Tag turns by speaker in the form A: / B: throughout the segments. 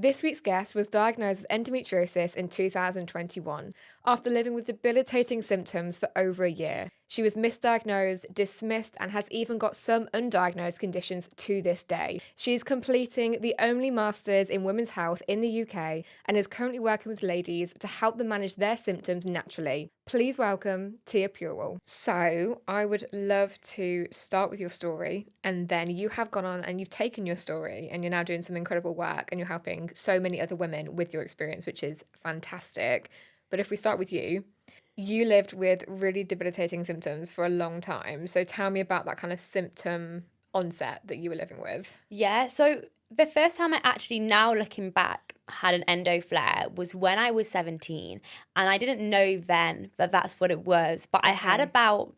A: This week's guest was diagnosed with endometriosis in 2021 after living with debilitating symptoms for over a year. She was misdiagnosed, dismissed, and has even got some undiagnosed conditions to this day. She is completing the only Masters in Women's Health in the UK and is currently working with ladies to help them manage their symptoms naturally. Please welcome Tia Purewal. So, I would love to start with your story, and then you have gone on and you've taken your story and you're now doing some incredible work and you're helping so many other women with your experience, which is fantastic. But if we start with you, you lived with really debilitating symptoms for a long time. So tell me about that kind of symptom onset that you were living with.
B: Yeah, so the first time I actually, now looking back, had an endo flare was when I was 17. And I didn't know then that that's what it was. But I had about,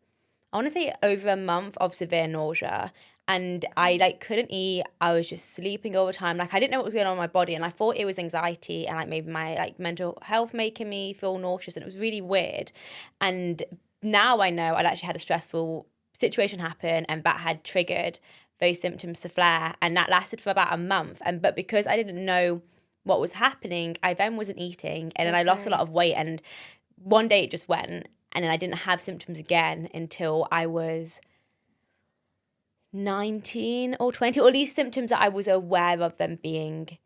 B: I want to say over a month of severe nausea. And I couldn't eat. I was just sleeping all the time. I didn't know what was going on in my body. And I thought it was anxiety and maybe my mental health making me feel nauseous. And it was really weird. And now I know I'd actually had a stressful situation happen and that had triggered those symptoms to flare, and that lasted for about a month. But because I didn't know what was happening, I then wasn't eating, and then I lost a lot of weight, and one day it just went, and then I didn't have symptoms again until I was 19 or 20, or at least symptoms that I was aware of them being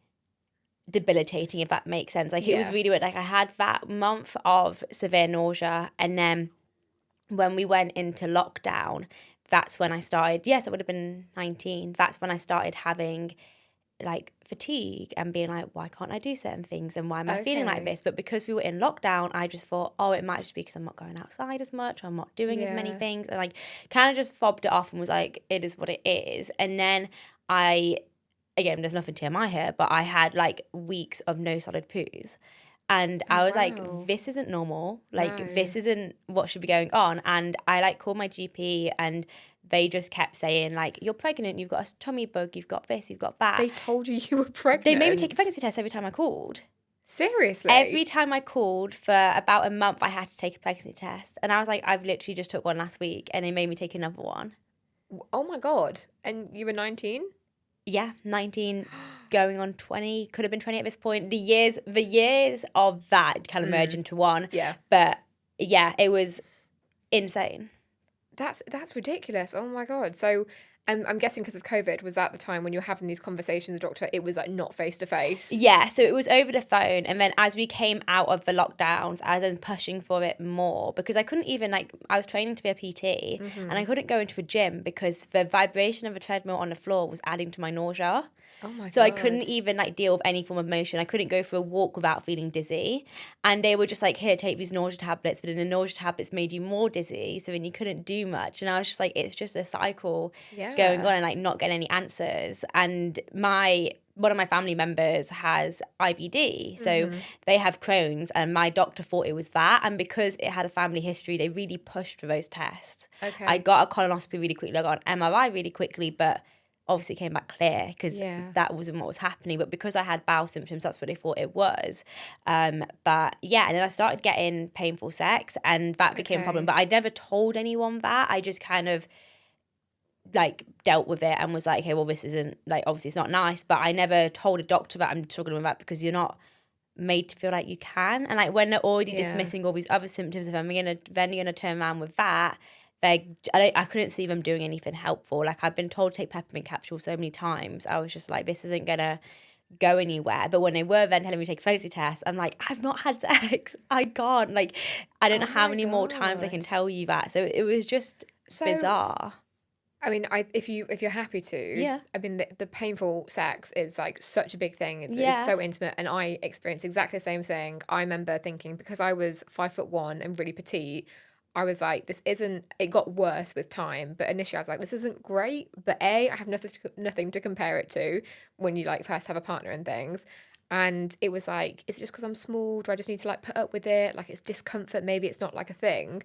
B: debilitating, if that makes sense. It was really weird. I had that month of severe nausea, and then when we went into lockdown, that's when I started, yes, it would have been 19. That's when I started having fatigue and being like, why can't I do certain things? And why am I feeling like this? But because we were in lockdown, I just thought, oh, it might just be because I'm not going outside as much. Or I'm not doing as many things. And kind of just fobbed it off and was like, it is what it is. And then again, there's nothing TMI here, but I had weeks of no solid poos. And I was like, this isn't normal. This isn't what should be going on. And I called my GP, and they just kept saying you're pregnant, you've got a tummy bug, you've got this, you've got that.
A: They told you were pregnant?
B: They made me take a pregnancy test every time I called.
A: Seriously?
B: Every time I called for about a month, I had to take a pregnancy test. And I was like, I've literally just took one last week, and they made me take another one.
A: Oh my God. And you were 19?
B: Yeah, 19 going on 20, could have been 20 at this point. The years of that kind of merged into one.
A: Yeah.
B: But yeah, it was insane.
A: That's ridiculous. Oh my God. So I'm guessing because of COVID, was that the time when you were having these conversations with the doctor, it was not face to face?
B: Yeah, so it was over the phone. And then as we came out of the lockdowns, I was then pushing for it more because I couldn't even I was training to be a PT and I couldn't go into a gym because the vibration of a treadmill on the floor was adding to my nausea.
A: Oh my God.
B: So I couldn't even deal with any form of motion. I couldn't go for a walk without feeling dizzy. And they were just here, take these nausea tablets. But then the nausea tablets made you more dizzy. So then you couldn't do much. And I was just it's just a cycle going on and not getting any answers. And one of my family members has IBD. So they have Crohn's, and my doctor thought it was that. And because it had a family history, they really pushed for those tests.
A: Okay.
B: I got a colonoscopy really quickly. I got an MRI really quickly, but obviously came back clear because that wasn't what was happening. But because I had bowel symptoms, that's what they thought it was. But yeah, and then I started getting painful sex, and that became a problem. But I never told anyone that. I just kind of dealt with it and was like, hey, well, this isn't obviously it's not nice. But I never told a doctor that I'm struggling with that because you're not made to feel like you can. And when they're already dismissing all these other symptoms, if I'm gonna turn around with that, I couldn't see them doing anything helpful. I've been told to take peppermint capsules so many times. I was just like, this isn't gonna go anywhere. But when they were then telling me to take a pregnancy test, I'm like, I've not had sex. I can't. I don't know how many more times I can tell you that. So it was just bizarre.
A: I mean, if you're happy to, I mean, the painful sex is such a big thing. It's so intimate, and I experienced exactly the same thing. I remember thinking, because I was 5'1" and really petite, I was like, this isn't, it got worse with time, but initially I was like, this isn't great, but I have nothing to compare it to when you first have a partner and things. And it was is it just because I'm small? Do I just need to put up with it? It's discomfort, maybe it's not a thing.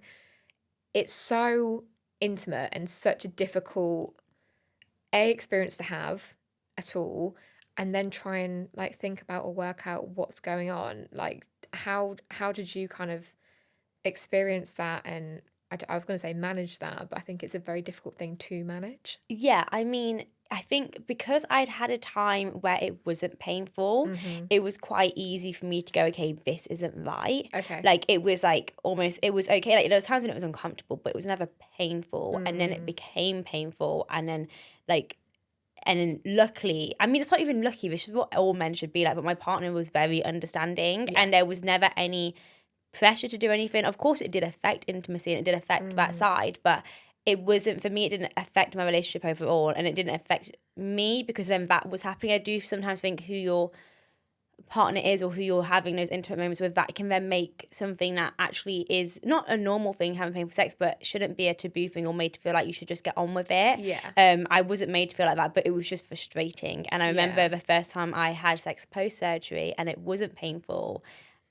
A: It's so intimate and such a difficult experience to have at all, and then try and think about or work out what's going on. How did you kind of experience that? And I was going to say manage that, but I think it's a very difficult thing to manage.
B: Yeah, I mean, I think because I'd had a time where it wasn't painful, it was quite easy for me to go, okay, this isn't right.
A: Okay.
B: Like, it was like almost, it was okay. Like, there was times when it was uncomfortable, but it was never painful. And then it became painful. And then, like, and then luckily, I mean, it's not even lucky, this is what all men should be like, but my partner was very understanding, and there was never any pressure to do anything. Of course, it did affect intimacy and it did affect that side, but it wasn't, for me, it didn't affect my relationship overall, and it didn't affect me because then that was happening. I do sometimes think who your partner is or who you're having those intimate moments with, that can then make something that actually is not a normal thing, having painful sex, but shouldn't be a taboo thing or made to feel like you should just get on with it.
A: Yeah.
B: I wasn't made to feel like that, but it was just frustrating. And I remember the first time I had sex post-surgery and it wasn't painful,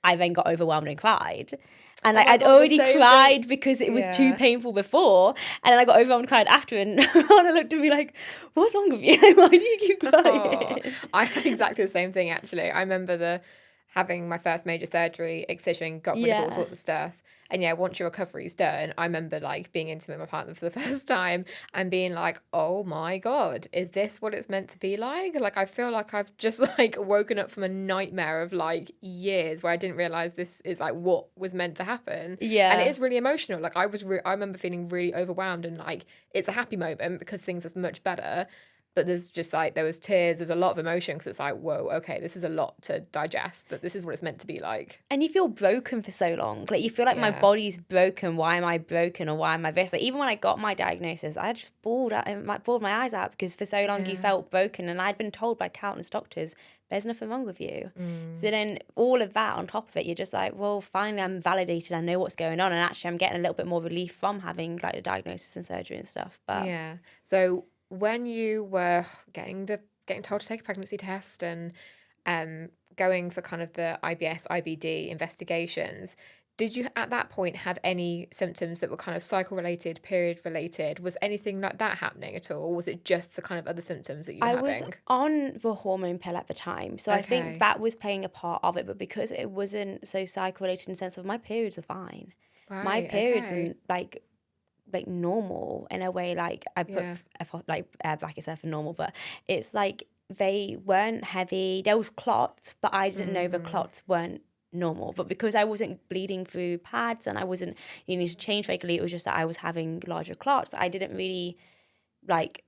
B: I then got overwhelmed and cried. And I'd already cried because it was too painful before. And then I got overwhelmed and cried after. And Hannah looked at me like, what's wrong with you? Why do you keep crying?
A: I had exactly the same thing, actually. I remember having my first major surgery, excision, got rid of all sorts of stuff. And yeah, once your recovery's done, I remember like being intimate with my partner for the first time and being like, oh my God, is this what it's meant to be like? Like, I feel like I've just like woken up from a nightmare of like years where I didn't realize this is like what was meant to happen.
B: Yeah.
A: And it is really emotional. Like, I remember feeling really overwhelmed, and like, it's a happy moment because things are much better. But there's just like, there was tears, there's a lot of emotion because it's like, whoa, okay, this is a lot to digest, that this is what it's meant to be like.
B: And you feel broken for so long. Like, you feel like my body's broken. Why am I broken, or why am I this? Like, even when I got my diagnosis, I just bawled my eyes out because for so long you felt broken. And I'd been told by countless doctors, there's nothing wrong with you. So then all of that on top of it, you're just like, well, finally I'm validated. I know what's going on. And actually I'm getting a little bit more relief from having like the diagnosis and surgery and stuff. But
A: yeah. So when you were getting told to take a pregnancy test and going for kind of the IBS, IBD investigations, did you at that point have any symptoms that were kind of cycle related, period related? Was anything like that happening at all? Or was it just the kind of other symptoms that you were having?
B: I was on the hormone pill at the time. So I think that was playing a part of it. But because it wasn't so cycle related in the sense of my periods are fine. Right, my periods were like normal in a way. Like, I put like air brackets there for normal, but it's like they weren't heavy. There was clots, but I didn't know the clots weren't normal. But because I wasn't bleeding through pads and I wasn't needing to change regularly, it was just that I was having larger clots. I didn't really like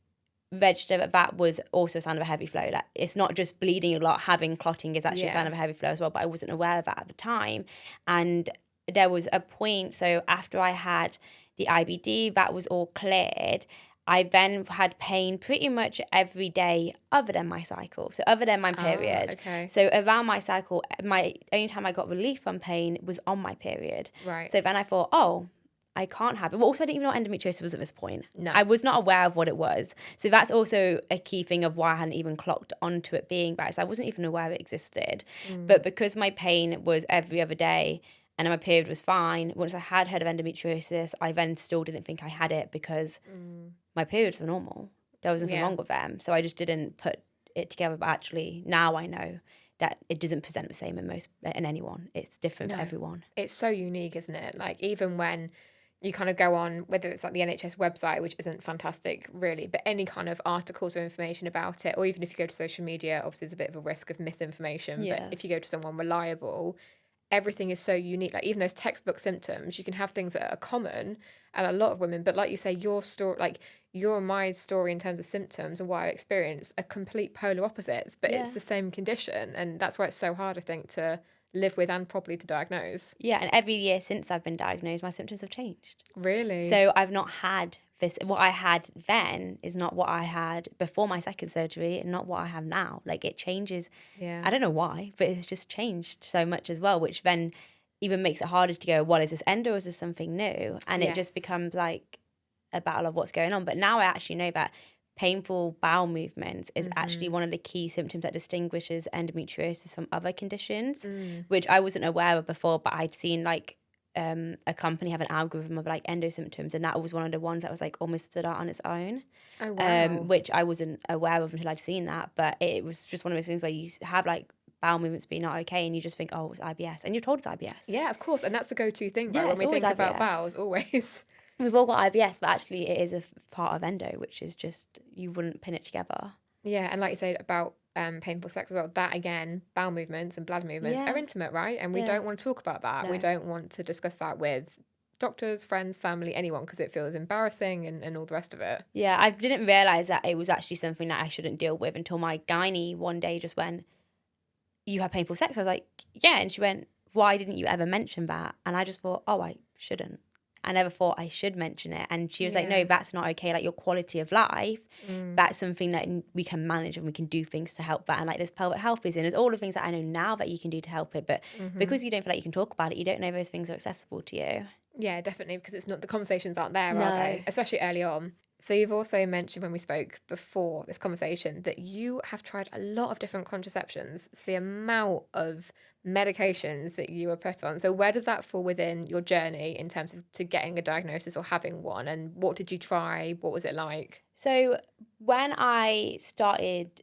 B: register that was also a sign of a heavy flow. Like, it's not just bleeding a lot, having clotting is actually a sign of a heavy flow as well, but I wasn't aware of that at the time. And there was a point, so after I had the IBD, that was all cleared. I then had pain pretty much every day other than my cycle. So other than my period.
A: Okay.
B: So around my cycle, my only time I got relief from pain was on my period.
A: Right.
B: So then I thought, oh, I can't have it. Well, also, I didn't even know what endometriosis was at this point.
A: No.
B: I was not aware of what it was. So that's also a key thing of why I hadn't even clocked onto it being bad. So I wasn't even aware it existed. But because my pain was every other day, and my period was fine, once I had heard of endometriosis, I then still didn't think I had it because my periods were normal. There was nothing wrong with them. So I just didn't put it together. But actually, now I know that it doesn't present the same in anyone. It's different for everyone.
A: It's so unique, isn't it? Like, even when you kind of go on, whether it's like the NHS website, which isn't fantastic really, but any kind of articles or information about it, or even if you go to social media, obviously there's a bit of a risk of misinformation. But if you go to someone reliable, everything is so unique. Like, even those textbook symptoms, you can have things that are common and a lot of women, but like you say, your story, like your and my story in terms of symptoms and what I experienced, are complete polar opposites, but it's the same condition. And that's why it's so hard, I think, to live with and properly to diagnose.
B: Yeah, and every year since I've been diagnosed, my symptoms have changed.
A: Really?
B: So I've not had this. What I had then is not what I had before my second surgery, and not what I have now. Like, it changes.
A: Yeah.
B: I don't know why, but it's just changed so much as well, which then even makes it harder to go, well, is this endo or is this something new? And it just becomes like a battle of what's going on. But now I actually know that painful bowel movements is actually one of the key symptoms that distinguishes endometriosis from other conditions, which I wasn't aware of before, but I'd seen like a company have an algorithm of like endo symptoms, and that was one of the ones that was like almost stood out on its own.
A: Oh, wow.
B: Which I wasn't aware of until I'd seen that. But it was just one of those things where you have like bowel movements being not okay, and you just think, oh, it's IBS, and you're told it's IBS.
A: Yeah, of course, and that's the go-to thing, right? When we think about bowels, always.
B: we've all got IBS, but actually it is a part of endo, which is just, you wouldn't pin it together.
A: Yeah, and like you said about painful sex as well, that again, bowel movements and bladder movements are intimate, right? And we don't want to talk about that. No. We don't want to discuss that with doctors, friends, family, anyone, because it feels embarrassing and all the rest of it.
B: Yeah, I didn't realise that it was actually something that I shouldn't deal with until my gynae one day just went, you have painful sex? I was like, yeah. And she went, why didn't you ever mention that? And I just thought, oh, I shouldn't. I never thought I should mention it. And she was like, no, that's not okay. Like, your quality of life, that's something that we can manage and we can do things to help that. And like, there's pelvic health is in. There's all the things that I know now that you can do to help it. But because you don't feel like you can talk about it, you don't know those things are accessible to you.
A: Yeah, definitely, because it's not, the conversations aren't there, are they? Especially early on. So you've also mentioned when we spoke before this conversation that you have tried a lot of different contraceptions. So the amount of medications that you were put on. So where does that fall within your journey in terms of to getting a diagnosis or having one? And what did you try? What was it like?
B: So when I started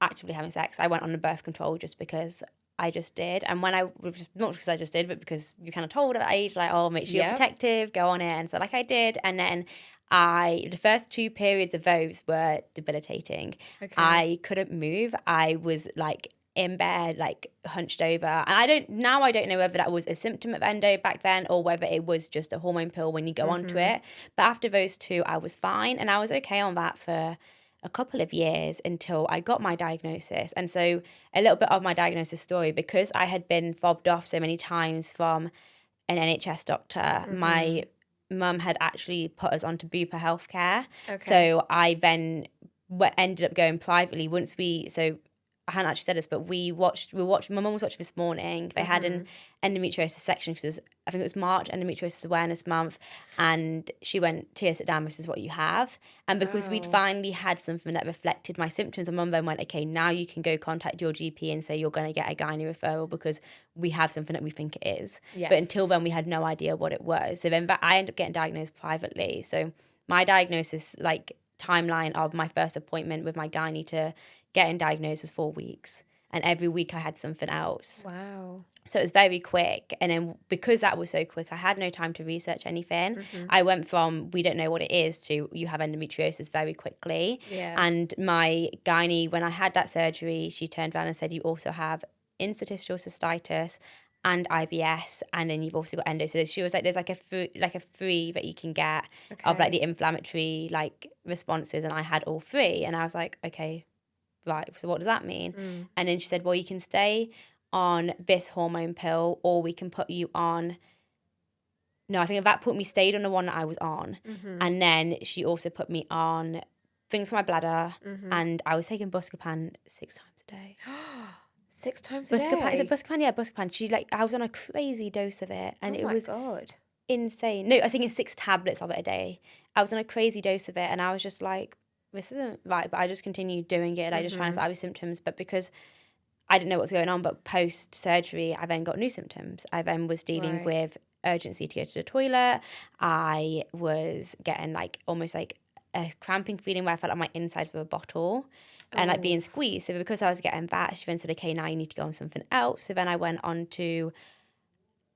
B: actively having sex, I went on a birth control just because I just did. And when not because I just did, but because you kind of told at that age, like, oh, make sure you're protective, go on it. And so like I did. And then the first 2 periods of those were debilitating. Okay. I couldn't move. I was like in bed, like hunched over. And I don't know whether that was a symptom of endo back then or whether it was just a hormone pill when you go onto it. But after those 2, I was fine. And I was okay on that for a couple of years until I got my diagnosis. And so a little bit of my diagnosis story, because I had been fobbed off so many times from an NHS doctor, my mum had actually put us onto Bupa healthcare. Okay. So I then ended up going privately I hadn't actually said this, but my mum was watching this morning. They had an endometriosis section because I think it was March, Endometriosis Awareness Month. And she went, Tia, sit down, this is what you have. And because we'd finally had something that reflected my symptoms, and mum then went, okay, now you can go contact your GP and say you're going to get a gynae referral because we have something that we think it is. Yes. But until then, we had no idea what it was. So then I ended up getting diagnosed privately. So my diagnosis, like timeline of my first appointment with my gynae to getting diagnosed was 4 weeks, and every week I had something else.
A: Wow.
B: So it was very quick, and then because that was so quick, I had no time to research anything. I went from we don't know what it is to you have endometriosis very quickly. Yeah. And my gynae, when I had that surgery, she turned around and said, you also have interstitial cystitis and IBS, and then you've also got endo. So she was like, there's like a free that you can get of like the inflammatory like responses, and I had all 3, and I was like, okay, right, so what does that mean? And then she said, well, you can stay on this hormone pill, or we can put you on, no, I think that stayed on the one that I was on. And then she also put me on things for my bladder, and I was taking Buscopan 6 times a day.
A: 6 times a day?
B: Is it Buscopan? Yeah, Buscopan. I was on a crazy dose of it, and it was
A: God.
B: insane. No, I was taking 6 tablets of it a day. I was on a crazy dose of it, and I was just like, this isn't right, but I just continued doing it. I just trying to start with symptoms, but because I didn't know what was going on, but post-surgery, I then got new symptoms. I then was dealing with urgency to go to the toilet. I was getting like almost like a cramping feeling where I felt like my insides were a bottle and like being squeezed. So because I was getting that, she then said, okay, now you need to go on something else. So then I went on to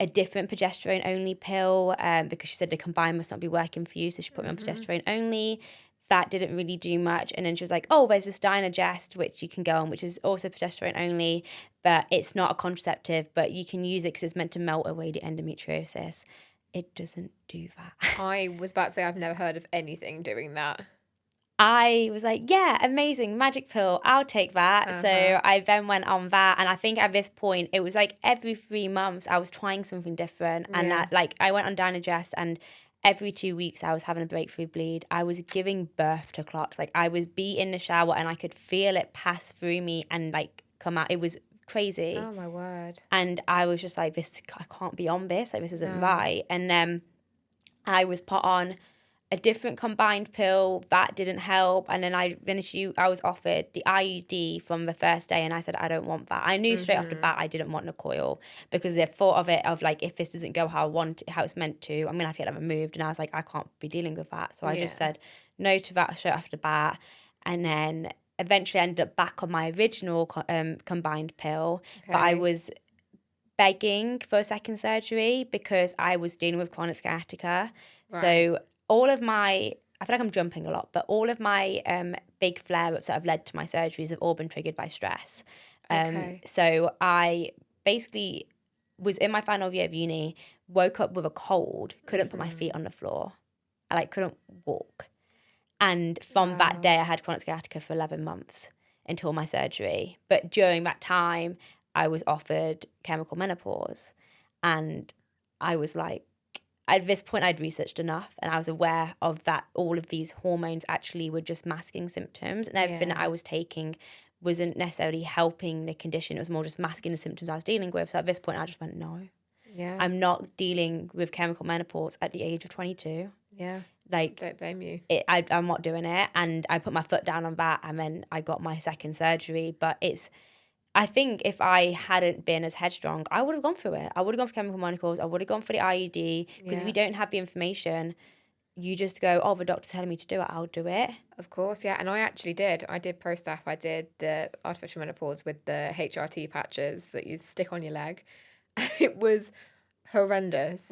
B: a different progesterone only pill because she said the combined must not be working for you. So she put me on progesterone only. That didn't really do much. And then she was like, oh, there's this Dynagest, which you can go on, which is also progesterone only, but it's not a contraceptive, but you can use it because it's meant to melt away the endometriosis. It doesn't do that.
A: I was about to say, I've never heard of anything doing that.
B: I was like, yeah, amazing, magic pill, I'll take that. So I then went on that. And I think at this point, it was like every 3 months, I was trying something different. And that, like, I went on Dynagest, and every 2 weeks I was having a breakthrough bleed. I was giving birth to clots. Like, I would be in the shower and I could feel it pass through me and like come out. It was crazy.
A: Oh my word.
B: And I was just like, I can't be on this. Like, this isn't right. And then I was put on a different combined pill that didn't help, and then I was offered the IUD from the first day, and I said I don't want that. I knew straight off the bat I didn't want the coil because the thought of it of like, if this doesn't go how it's meant to, I'm gonna have to get that removed, and I was like, I can't be dealing with that. So I just said no to that straight off the bat, and then eventually ended up back on my original combined pill, but I was begging for a second surgery because I was dealing with chronic sciatica. Right. So all of my, I feel like I'm jumping a lot, but all of my big flare-ups that have led to my surgeries have all been triggered by stress. So I basically was in my final year of uni, woke up with a cold, couldn't put my feet on the floor. I like couldn't walk. And from that day, I had chronic sciatica for 11 months until my surgery. But during that time, I was offered chemical menopause. And I was like, at this point, I'd researched enough and I was aware of that all of these hormones actually were just masking symptoms, and everything that I was taking wasn't necessarily helping the condition. It was more just masking the symptoms I was dealing with. So at this point, I just went, no.
A: Yeah.
B: I'm not dealing with chemical menopause at the age of 22.
A: Yeah.
B: Like,
A: don't blame you.
B: I'm not doing it. And I put my foot down on that, and then I got my second surgery. But I think if I hadn't been as headstrong, I would have gone through it. I would have gone for chemical menopause. I would have gone for the IUD. Because if you don't have the information, you just go, oh, the doctor's telling me to do it, I'll do it.
A: Of course, yeah. And I actually did. I did pro-staph. I did the artificial menopause with the HRT patches that you stick on your leg. It was horrendous.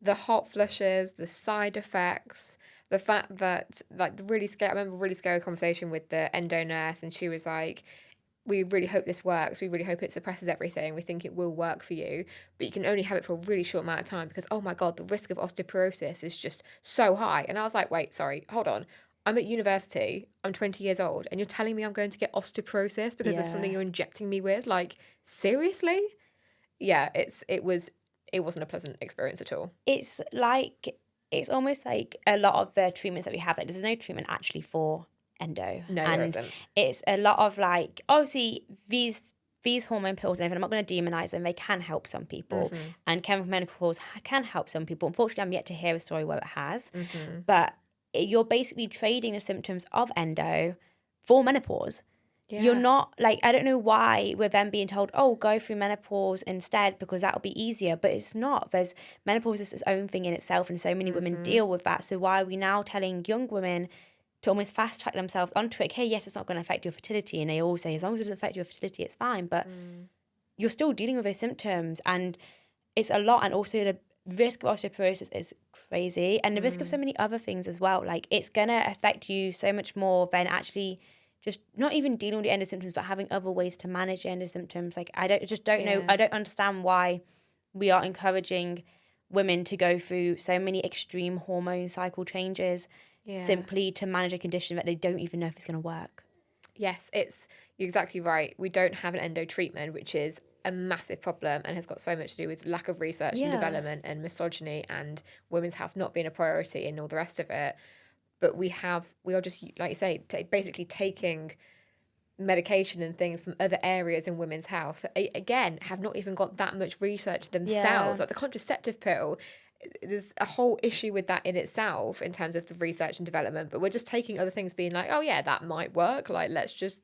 A: The hot flushes, the side effects, the fact that, like, I remember a really scary conversation with the endo nurse, and she was like, we really hope this works. We really hope it suppresses everything. We think it will work for you, but you can only have it for a really short amount of time because, oh my God, the risk of osteoporosis is just so high. And I was like, wait, sorry, hold on. I'm at university, I'm 20 years old, and you're telling me I'm going to get osteoporosis because of something you're injecting me with? Like, seriously? Yeah, it wasn't a pleasant experience at all.
B: It's almost like a lot of the treatments that we have, like there's no treatment actually for endo.
A: No, there isn't.
B: It's a lot of like, obviously these hormone pills, and I'm not going to demonize them, they can help some people. And chemical menopause can help some people. Unfortunately, I'm yet to hear a story where it has. But you're basically trading the symptoms of endo for menopause. Yeah. You're not, like, I don't know why we're then being told, oh, go through menopause instead because that'll be easier. But it's not. Menopause is its own thing in itself, and so many women deal with that. So why are we now telling young women to almost fast track themselves onto it? Hey, yes, it's not going to affect your fertility. And they all say, as long as it doesn't affect your fertility, it's fine. But you're still dealing with those symptoms, and it's a lot. And also the risk of osteoporosis is crazy, and the risk of so many other things as well. Like, it's going to affect you so much more than actually just not even dealing with the endo symptoms, but having other ways to manage the endo symptoms. Like, I don't know. I don't understand why we are encouraging women to go through so many extreme hormone cycle changes simply to manage a condition that they don't even know if it's going to work.
A: Yes, you're exactly right. We don't have an endo treatment, which is a massive problem and has got so much to do with lack of research and development and misogyny and women's health not being a priority and all the rest of it. But we are just, like you say, basically taking medication and things from other areas in women's health that, again, have not even got that much research themselves. Like the contraceptive pill, there's a whole issue with that in itself in terms of the research and development. But we're just taking other things, being like, oh yeah, that might work. Like, let's just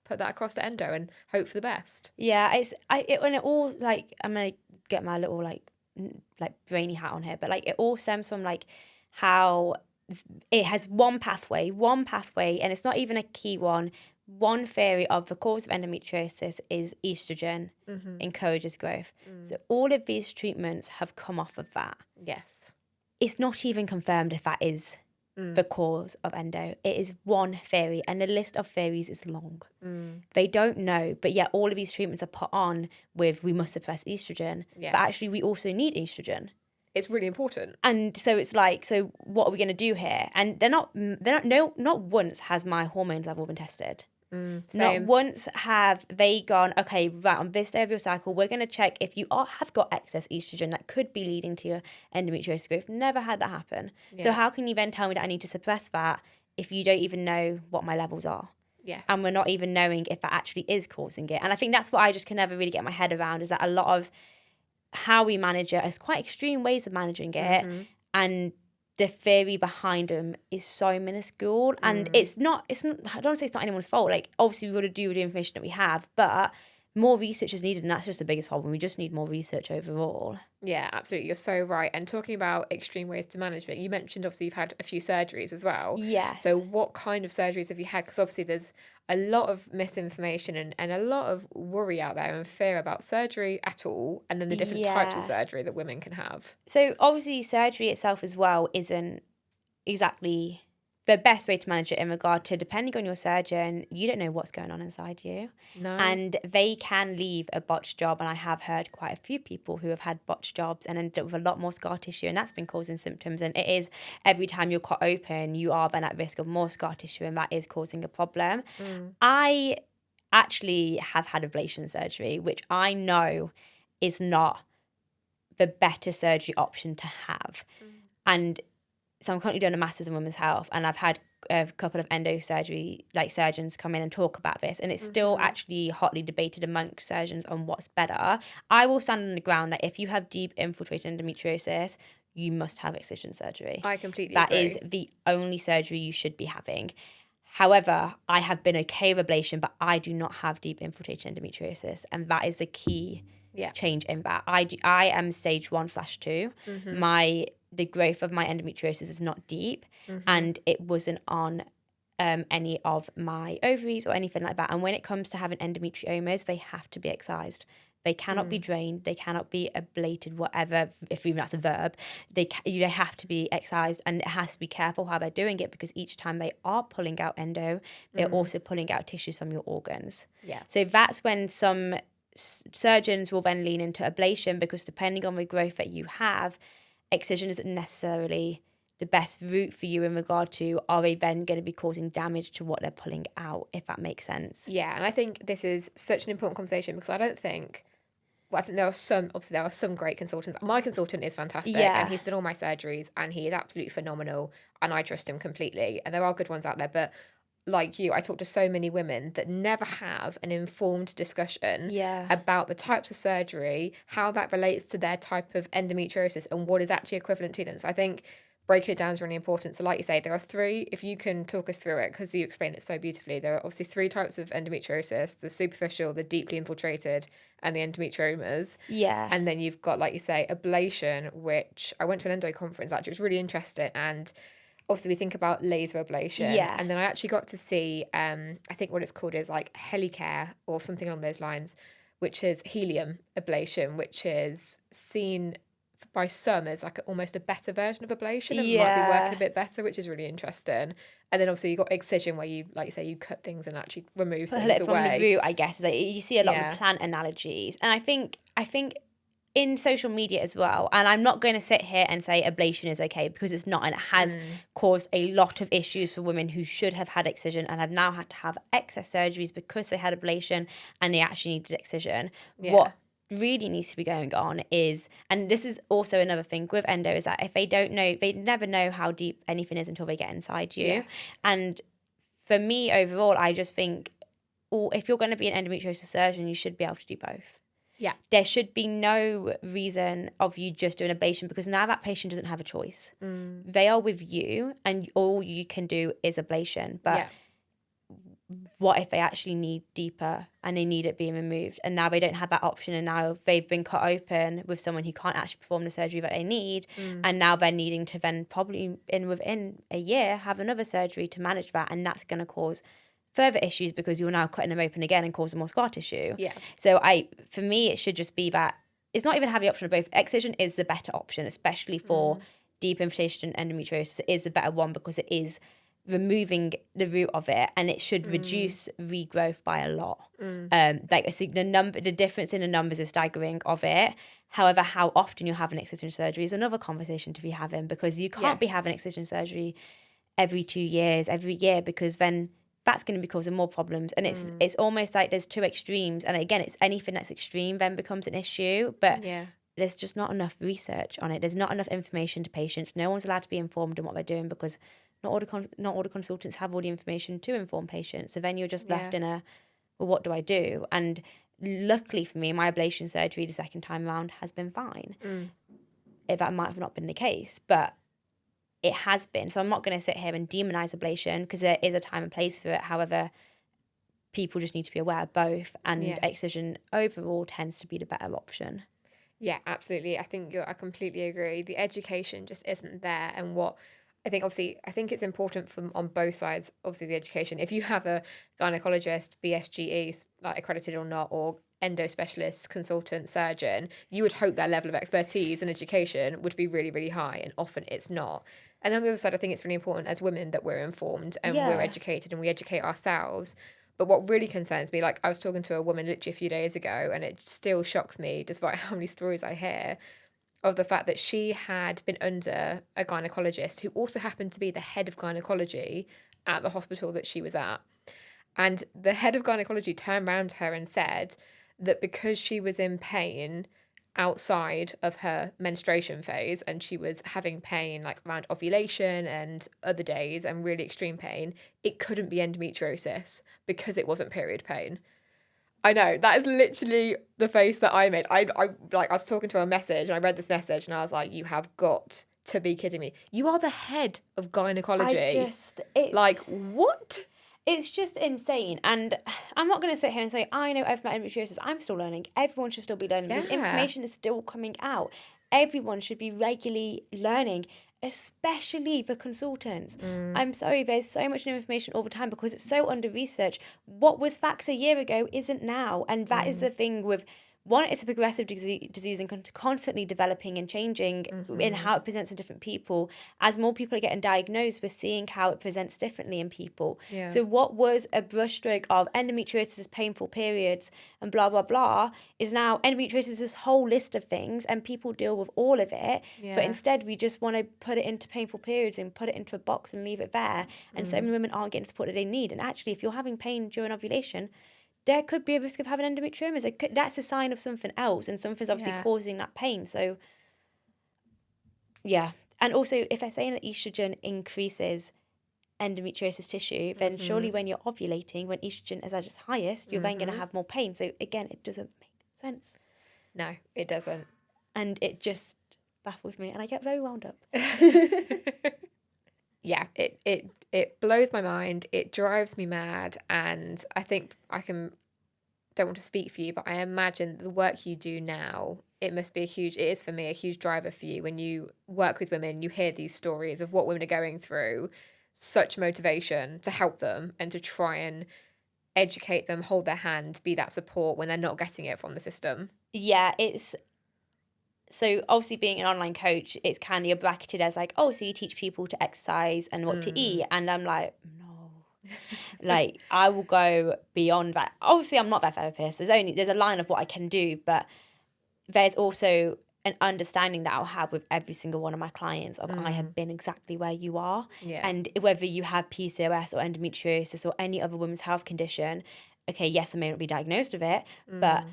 A: put that across to endo and hope for the best.
B: Yeah, when it all, like, I'm gonna get my little like brainy hat on here, but like it all stems from like how it has one pathway, and it's not even a key one. One theory of the cause of endometriosis is estrogen encourages growth. So all of these treatments have come off of that.
A: Yes.
B: It's not even confirmed if that is the cause of endo. It is one theory, and the list of theories is long. They don't know, but yet all of these treatments are put on with, we must suppress estrogen. Yes. But actually we also need estrogen.
A: It's really important.
B: And so it's like, so what are we going to do here? And not once has my hormones level been tested. Not once have they gone, okay, right, on this day of your cycle, we're going to check if you have got excess estrogen that could be leading to your endometriosis growth. Never had that happen. Yeah. So how can you then tell me that I need to suppress that if you don't even know what my levels are?
A: Yes.
B: And we're not even knowing if that actually is causing it. And I think that's what I just can never really get my head around, is that a lot of how we manage it is quite extreme ways of managing it. And the theory behind them is so minuscule, and it's not, I don't want to say it's not anyone's fault. Like, obviously we've got to do with the information that we have, but more research is needed, and that's just the biggest problem. We just need more research overall.
A: Yeah, absolutely. You're so right. And talking about extreme ways to manage it, you mentioned obviously you've had a few surgeries as well.
B: Yes.
A: So what kind of surgeries have you had? Because obviously there's a lot of misinformation and a lot of worry out there and fear about surgery at all, and then the different types of surgery that women can have.
B: So obviously surgery itself as well isn't exactly the best way to manage it in regard to, depending on your surgeon, you don't know what's going on inside you.
A: No.
B: And they can leave a botched job. And I have heard quite a few people who have had botched jobs and ended up with a lot more scar tissue, and that's been causing symptoms. And it is, every time you're cut open, you are then at risk of more scar tissue, and that is causing a problem. I actually have had ablation surgery, which I know is not the better surgery option to have. And so I'm currently doing a master's in women's health, and I've had a couple of endosurgery surgeons come in and talk about this, and it's still actually hotly debated amongst surgeons on what's better. I will stand on the ground that if you have deep infiltrated endometriosis, you must have excision surgery.
A: I completely
B: agree.
A: agree.
B: That is the only surgery you should be having. However, I have been okay with ablation, but I do not have deep infiltrated endometriosis, and that is the key change in that. I am stage 1/2. The growth of my endometriosis is not deep, and it wasn't on any of my ovaries or anything like that. And when it comes to having endometriomas, they have to be excised. They cannot be drained. They cannot be ablated, whatever, if even that's a verb. They have to be excised, and it has to be careful how they're doing it, because each time they are pulling out endo, they're also pulling out tissues from your organs.
A: Yeah.
B: So that's when some surgeons will then lean into ablation, because depending on the growth that you have, excision isn't necessarily the best route for you in regard to, are they then going to be causing damage to what they're pulling out, if that makes sense.
A: Yeah, and I think this is such an important conversation, because I think there are some great consultants. My consultant is fantastic, and he's done all my surgeries, and he is absolutely phenomenal, and I trust him completely. And there are good ones out there, but like you, I talk to so many women that never have an informed discussion about the types of surgery, how that relates to their type of endometriosis, and what is actually equivalent to them. So I think breaking it down is really important. So like you say, there are three, if you can talk us through it, because you explained it so beautifully, there are obviously three types of endometriosis: the superficial, the deeply infiltrated, and the endometriomas.
B: Yeah.
A: And then you've got, like you say, ablation, which I went to an endo conference, actually. It was really interesting. And obviously we think about laser ablation.
B: Yeah.
A: And then I actually got to see, I think what it's called is like helicare or something along those lines, which is helium ablation, which is seen by some as like almost a better version of ablation, and might be working a bit better, which is really interesting. And then obviously you got excision, where you, like you say, you cut things and actually remove things away.
B: From the root, I guess. Like, you see a lot of plant analogies, and I think in social media as well, and I'm not going to sit here and say ablation is okay, because it's not, and it has caused a lot of issues for women who should have had excision and have now had to have excess surgeries because they had ablation and they actually needed excision. What really needs to be going on is, and this is also another thing with endo, is that if they don't know, they never know how deep anything is until they get inside you. And for me overall, I just think, if you're going to be an endometriosis surgeon, you should be able to do both.
A: Yeah.
B: There should be no reason of you just doing ablation, because now that patient doesn't have a choice. They are with you, and all you can do is ablation. But what if they actually need deeper and they need it being removed, and now they don't have that option, and now they've been cut open with someone who can't actually perform the surgery that they need, and now they're needing to then probably within a year have another surgery to manage that, and that's going to cause further issues, because you're now cutting them open again and causing more scar tissue. So for me, it should just be that it's not even having the option of both. Excision is the better option, especially for deep infiltration endometriosis. It is the better one, because it is removing the root of it, and it should reduce regrowth by a lot. The difference in the numbers is staggering of it. However, how often you're having excision surgery is another conversation to be having, because you can't be having excision surgery every 2 years, every year, because then that's going to be causing more problems. And it's almost like there's two extremes, and again, it's anything that's extreme then becomes an issue. But there's just not enough research on it. There's not enough information to patients. No one's allowed to be informed in what they're doing, because not all the consultants have all the information to inform patients. So then you're just left in a, well, what do I do? And luckily for me, my ablation surgery the second time around has been fine. If that might have not been the case, but it has been. So I'm not going to sit here and demonize ablation, because there is a time and place for it. However, people just need to be aware of both, and excision overall tends to be the better option.
A: Yeah, absolutely. I completely agree. The education just isn't there, and what I think it's important on both sides. Obviously, the education. If you have a gynecologist, BSGE, like accredited or not, or endo specialist, consultant, surgeon, you would hope that level of expertise and education would be really, really high, and often it's not. And on the other side, I think it's really important as women that we're informed and we're educated and we educate ourselves. But what really concerns me, like I was talking to a woman literally a few days ago, and it still shocks me, despite how many stories I hear, of the fact that she had been under a gynecologist who also happened to be the head of gynecology at the hospital that she was at. And the head of gynecology turned around to her and said that because she was in pain outside of her menstruation phase and she was having pain like around ovulation and other days and really extreme pain, it couldn't be endometriosis because it wasn't period pain. I know, that is literally the face that I made. I was talking to a message and I read this message and I was like, you have got to be kidding me. You are the head of gynecology.
B: It's
A: like, what?
B: It's just insane. And I'm not going to sit here and say, I know everything about endometriosis. I'm still learning. Everyone should still be learning because information is still coming out. Everyone should be regularly learning, especially for consultants. I'm sorry, there's so much new information all the time because it's so under-researched. What was facts a year ago isn't now. And that is the thing with, one, it's a progressive disease and constantly developing and changing in how it presents in different people. As more people are getting diagnosed, we're seeing how it presents differently in people.
A: Yeah.
B: So what was a brushstroke of endometriosis, painful periods, and blah, blah, blah, is now endometriosis is this whole list of things and people deal with all of it. Yeah. But instead, we just want to put it into painful periods and put it into a box and leave it there. And so many women aren't getting support that they need. And actually, if you're having pain during ovulation, there could be a risk of having endometriosis. That's a sign of something else, and something's obviously causing that pain. So, yeah. And also, if they're saying that estrogen increases endometriosis tissue, then surely when you're ovulating, when estrogen is at its highest, you're then going to have more pain. So, again, it doesn't make sense.
A: No, it doesn't.
B: And it just baffles me, and I get very wound up.
A: Yeah, it blows my mind. It drives me mad. And I think don't want to speak for you, but I imagine the work you do now, it is for me a huge driver for you. When you work with women, you hear these stories of what women are going through, such motivation to help them and to try and educate them, hold their hand, be that support when they're not getting it from the system.
B: Yeah, so obviously being an online coach, it's kind of bracketed as like, oh, so you teach people to exercise and what to eat. And I'm like, no. Like, I will go beyond that. Obviously, I'm not that therapist. There's a line of what I can do, but there's also an understanding that I'll have with every single one of my clients of I have been exactly where you are. Yeah. And whether you have PCOS or endometriosis or any other women's health condition, okay, yes, I may not be diagnosed with it, but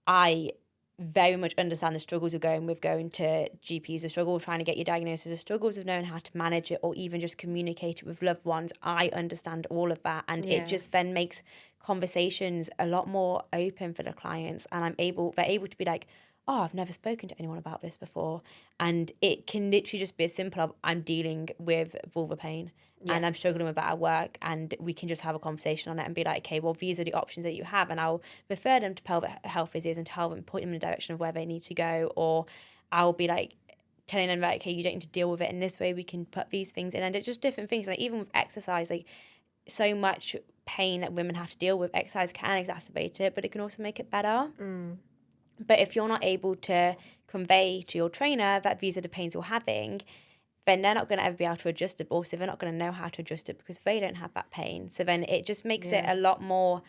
B: I very much understand the struggles of going to GPs, the struggle of trying to get your diagnosis, the struggles of knowing how to manage it or even just communicate it with loved ones. I understand all of that, and it just then makes conversations a lot more open for the clients, and they're able to be like, oh, I've never spoken to anyone about this before. And it can literally just be as simple as I'm dealing with vulva pain and I'm struggling with that at work, and we can just have a conversation on it and be like, okay, well, these are the options that you have, and I'll refer them to pelvic health physios and tell them, point them in the direction of where they need to go, or I'll be like telling them, like, okay, you don't need to deal with it in this way, we can put these things in. And it's just different things, like even with exercise, like so much pain that women have to deal with, exercise can exacerbate it, but it can also make it better. But if you're not able to convey to your trainer that these are the pains you're having, then they're not going to ever be able to adjust it. But also, they're not going to know how to adjust it because they don't have that pain. So then it just makes it a lot more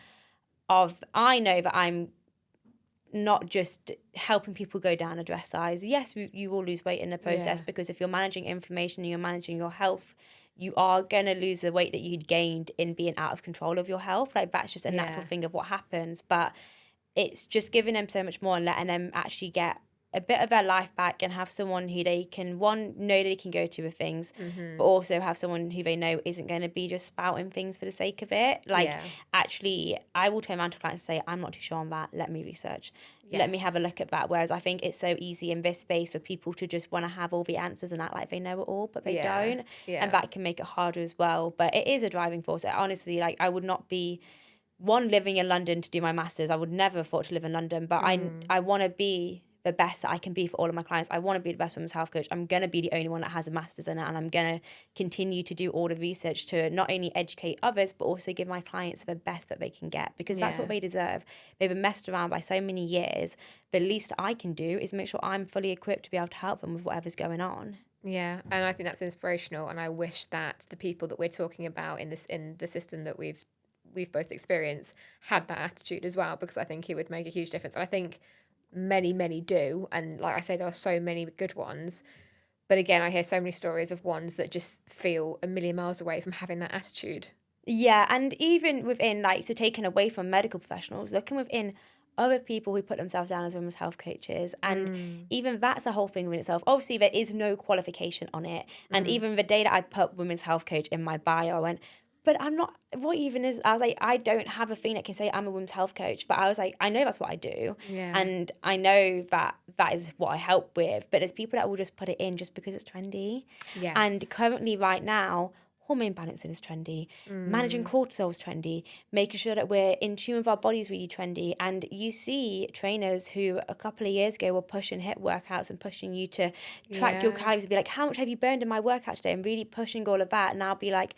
B: of, I know that I'm not just helping people go down a dress size. Yes, you will lose weight in the process because if you're managing inflammation and you're managing your health, you are going to lose the weight that you'd gained in being out of control of your health. Like, that's just a natural thing of what happens. But it's just giving them so much more and letting them actually get a bit of their life back and have someone who they can, know they can go to with things, but also have someone who they know isn't going to be just spouting things for the sake of it. Like, actually, I will turn around to clients and say, I'm not too sure on that. Let me research. Let me have a look at that. Whereas I think it's so easy in this space for people to just want to have all the answers and act like they know it all, but they don't. Yeah. And that can make it harder as well. But it is a driving force. Honestly, like, I would not be living in London to do my masters. I would never have thought to live in London, but I want to be the best that I can be for all of my clients. I want to be the best women's health coach. I'm going to be the only one that has a master's in it, and I'm going to continue to do all the research to not only educate others, but also give my clients the best that they can get, because that's what they deserve. They've been messed around by so many years. The least I can do is make sure I'm fully equipped to be able to help them with whatever's going on.
A: Yeah, and I think that's inspirational, and I wish that the people that we're talking about in the system that we've both experienced had that attitude as well, because I think it would make a huge difference. And I think many do, and like I say, there are so many good ones. But again, I hear so many stories of ones that just feel a million miles away from having that attitude.
B: Yeah, and even within, like, so taken away from medical professionals, looking within other people who put themselves down as women's health coaches, and even that's a whole thing in itself. Obviously, there is no qualification on it, and even the day that I put women's health coach in my bio, I went, but I'm not, what even is, I was like, I don't have a thing that can say I'm a women's health coach, but I was like, I know that's what I do, and I know that that is what I help with, but there's people that will just put it in just because it's trendy.
A: Yes.
B: And currently right now, hormone balancing is trendy, managing cortisol is trendy, making sure that we're in tune with our bodies really trendy. And you see trainers who a couple of years ago were pushing HIIT workouts and pushing you to track your calories and be like, how much have you burned in my workout today? And really pushing all of that. And I'll be like,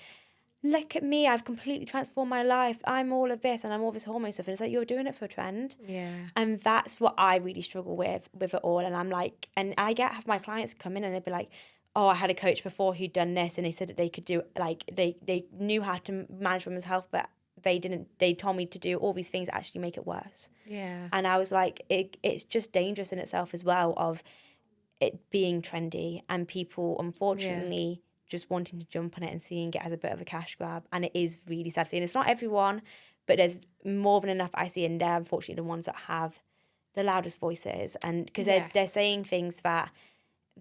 B: look at me, I've completely transformed my life. I'm all of this and I'm all this hormone stuff. And it's like, you're doing it for a trend.
A: Yeah.
B: And that's what I really struggle with it all. And I'm like, and I have my clients come in and they'd be like, oh, I had a coach before who'd done this and they said that they could do, like, they knew how to manage women's health, but they told me to do all these things that actually make it worse.
A: Yeah.
B: And I was like, it's just dangerous in itself as well, of it being trendy and people, unfortunately, just wanting to jump on it and seeing it as a bit of a cash grab. And it is really sad to see. And it's not everyone, but there's more than enough I see in there, unfortunately, the ones that have the loudest voices. And because they're saying things that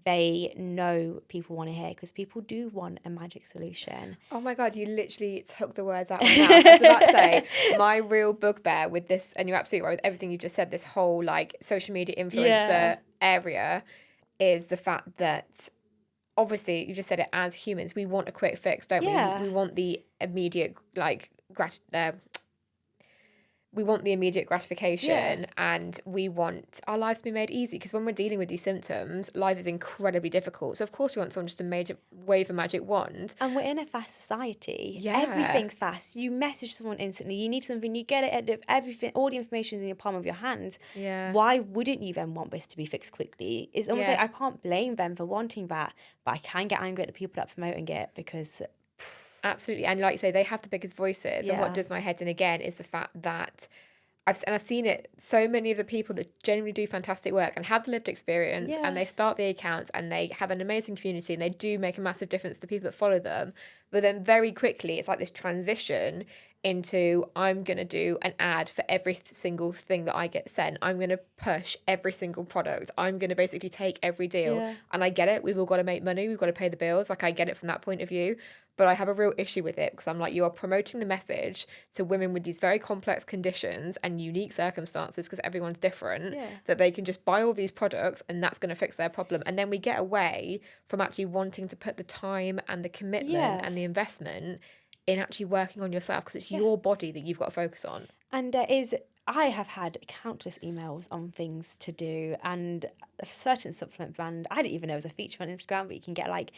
B: they know people want to hear, because people do want a magic solution.
A: Oh my God, you literally took the words out of my mouth. I was about to say, my real bugbear with this, and you're absolutely right with everything you just said, this whole like social media influencer area, is the fact that obviously you just said it, as humans, we want a quick fix, don't we? We want the immediate we want the immediate gratification, and we want our lives to be made easy, because when we're dealing with these symptoms, life is incredibly difficult. So of course we want someone just to wave a magic wand.
B: And we're in a fast society. Yeah. Everything's fast. You message someone instantly. You need something, you get it. Everything, all the information is in your palm of your hands.
A: Yeah.
B: Why wouldn't you then want this to be fixed quickly? It's almost like I can't blame them for wanting that, but I can get angry at the people that are promoting it, because...
A: Absolutely. And like you say, they have the biggest voices. And what does my head in again is the fact that I've seen it, so many of the people that genuinely do fantastic work and have the lived experience, and they start the accounts and they have an amazing community and they do make a massive difference to the people that follow them. But then very quickly, it's like this transition into, I'm going to do an ad for every single thing that I get sent. I'm going to push every single product. I'm going to basically take every deal. Yeah. And I get it. We've all got to make money. We've got to pay the bills. Like, I get it from that point of view. But I have a real issue with it, because I'm like, you are promoting the message to women with these very complex conditions and unique circumstances, because everyone's different, that they can just buy all these products and that's going to fix their problem. And then we get away from actually wanting to put the time and the commitment and the investment in actually working on yourself, because it's your body that you've got to focus on.
B: And I have had countless emails on things to do, and a certain supplement brand, I didn't even know it was a feature on Instagram, but you can get like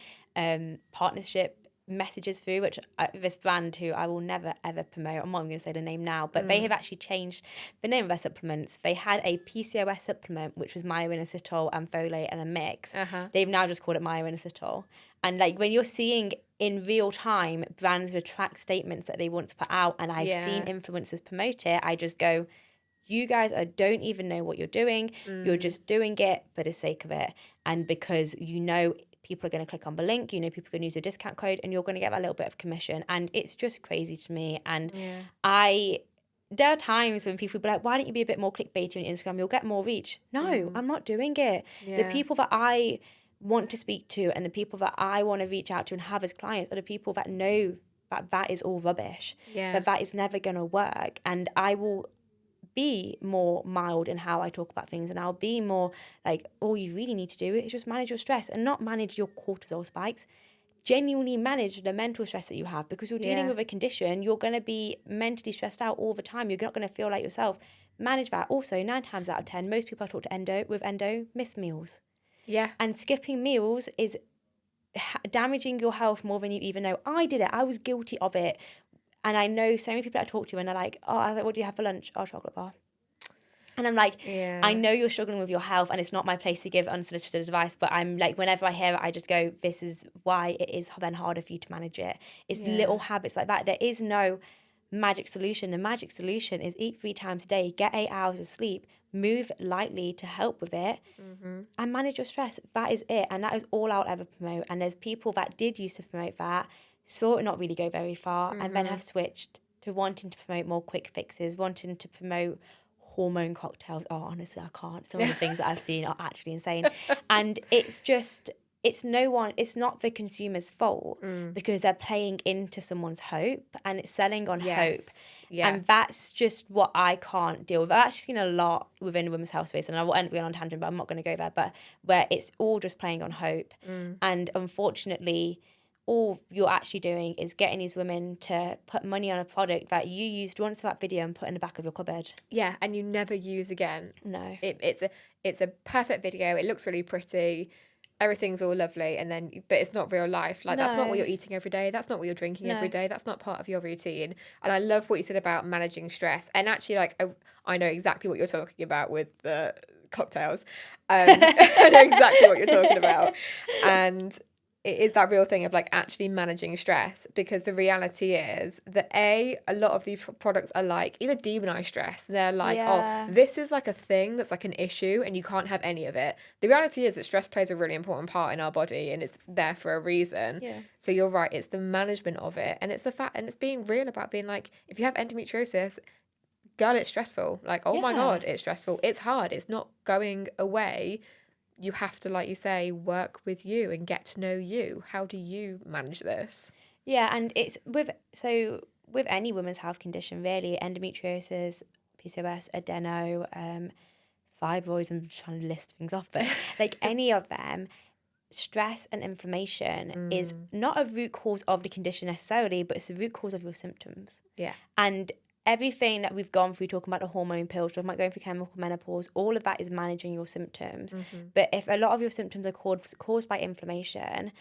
B: partnership messages through, which this brand, who I will never ever promote, I'm not going to say the name now, but they have actually changed the name of their supplements. They had a PCOS supplement, which was myoinositol and folate and a mix. They've now just called it myoinositol. And like, when you're seeing in real time brands retract statements that they want to put out, and I've seen influencers promote it, I just go, you guys don't even know what you're doing. You're just doing it for the sake of it, and because people are going to click on the link, people are going to use a discount code, and you're going to get that little bit of commission. And it's just crazy to me. And there are times when people be like, why don't you be a bit more clickbaity on Instagram? You'll get more reach. No, I'm not doing it. The people that I want to speak to and the people that I want to reach out to and have as clients are the people that know that is all rubbish, that is never going to work. And I will be more mild in how I talk about things, and I'll be more like, all you really need to do is just manage your stress, and not manage your cortisol spikes. Genuinely manage the mental stress that you have, because you're dealing with a condition. You're going to be mentally stressed out all the time. You're not going to feel like yourself. Manage that. Also, 9 times out of 10, most people I talk to endo miss meals. Yeah. And skipping meals is damaging your health more than you even know. I did it. I was guilty of it. And I know so many people that I talk to, and they're like, oh, I was like, what do you have for lunch? Oh, chocolate bar. And I'm like, I know you're struggling with your health and it's not my place to give unsolicited advice, but I'm like, whenever I hear it, I just go, this is why it is then harder for you to manage it. It's little habits like that. There is no magic solution. The magic solution is eat 3 times a day, get 8 hours of sleep, move lightly to help with it, and manage your stress. That is it. And that is all I'll ever promote. And there's people that did used to promote that, saw it not really go very far, and then have switched to wanting to promote more quick fixes, wanting to promote hormone cocktails. Oh, honestly, I can't. Some of the things that I've seen are actually insane. And it's not the consumer's fault because they're playing into someone's hope and it's selling on hope. Yeah. And that's just what I can't deal with. I've actually seen a lot within the women's health space, and I will end up going on a tangent, but I'm not going to go there, but where it's all just playing on hope. And unfortunately, all you're actually doing is getting these women to put money on a product that you used once for that video and put in the back of your cupboard.
A: Yeah, and you never use again.
B: No.
A: It's a perfect video. It looks really pretty. Everything's all lovely, but it's not real life. Like, that's not what you're eating every day. That's not what you're drinking every day. That's not part of your routine. And I love what you said about managing stress. And actually, like, I know exactly what you're talking about with the cocktails. I know exactly what you're talking about. And it is that real thing of like actually managing stress, because the reality is that a lot of these products are like either demonize stress. They're like, oh, this is like a thing that's like an issue and you can't have any of it. The reality is that stress plays a really important part in our body and it's there for a reason.
B: Yeah.
A: So you're right, it's the management of it, and it's the fact, and it's being real about being like, if you have endometriosis, girl, it's stressful. Like, oh my God, it's stressful. It's hard. It's not going away. You have to, like you say, work with you and get to know you. How do you manage this?
B: Yeah, and it's with any women's health condition, really, endometriosis, PCOS, adeno, fibroids, I'm trying to list things off, but like any of them, stress and inflammation is not a root cause of the condition necessarily, but it's a root cause of your symptoms.
A: Yeah.
B: And everything that we've gone through, talking about the hormone pills, talking about going through chemical menopause, all of that is managing your symptoms. But if a lot of your symptoms are caused by inflammation,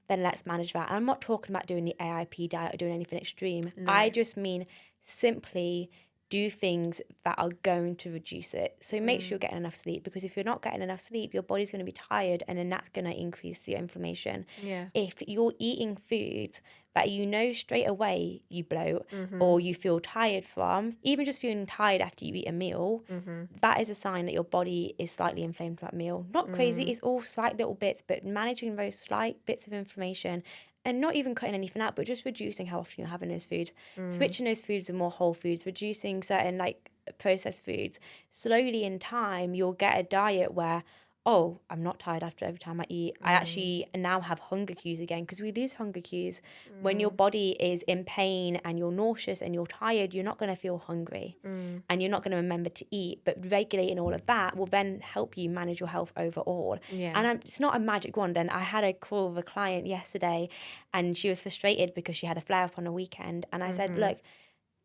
B: then let's manage that. And I'm not talking about doing the AIP diet or doing anything extreme. No. I just mean simply do things that are going to reduce it. So make sure you're getting enough sleep, because if you're not getting enough sleep, your body's going to be tired, and then that's going to increase your inflammation.
A: Yeah.
B: If you're eating foods that you know straight away you bloat or you feel tired from, even just feeling tired after you eat a meal, that is a sign that your body is slightly inflamed from that meal. Not crazy, it's all slight little bits, but managing those slight bits of inflammation and not even cutting anything out, but just reducing how often you're having those foods, switching those foods to more whole foods, reducing certain like processed foods. Slowly in time, you'll get a diet where, oh, I'm not tired after every time I eat. I actually now have hunger cues again, because we lose hunger cues. When your body is in pain and you're nauseous and you're tired, you're not going to feel hungry and you're not going to remember to eat. But regulating all of that will then help you manage your health overall.
A: Yeah.
B: And it's not a magic wand. And I had a call with a client yesterday and she was frustrated because she had a flare-up on a weekend. And I said, look,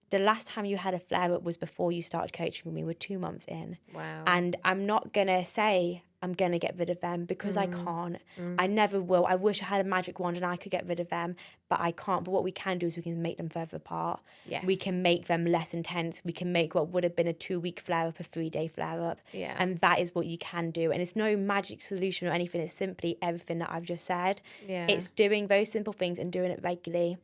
B: the last time you had a flare-up was before you started coaching with me. We're 2 months in.
A: Wow.
B: And I'm not going to say I'm going to get rid of them, because I can't. I never will. I wish I had a magic wand and I could get rid of them, but I can't. But what we can do is we can make them further apart.
A: Yes.
B: We can make them less intense. We can make what would have been a 2-week flare-up a 3-day flare-up.
A: Yeah.
B: And that is what you can do. And it's no magic solution or anything. It's simply everything that I've just said.
A: Yeah.
B: It's doing those simple things and doing it regularly.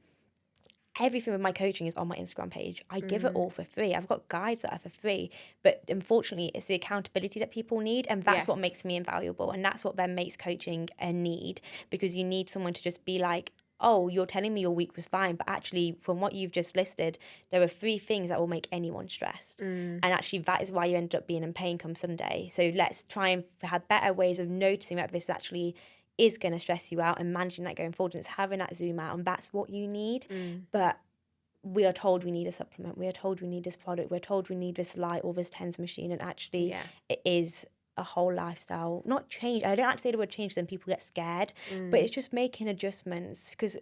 B: Everything with my coaching is on my Instagram page. I give it all for free. I've got guides that are for free. But unfortunately, it's the accountability that people need. And that's what makes me invaluable. And that's what then makes coaching a need. Because you need someone to just be like, oh, you're telling me your week was fine. But actually, from what you've just listed, there are 3 things that will make anyone stressed. And actually, that is why you ended up being in pain come Sunday. So let's try and have better ways of noticing that this actually is going to stress you out and managing that going forward. And it's having that zoom out, and that's what you need. But we are told we need a supplement. We are told we need this product. We're told we need this light or this TENS machine. And actually, it is a whole lifestyle. Not change. I don't like to say the word change, then people get scared. But it's just making adjustments. Because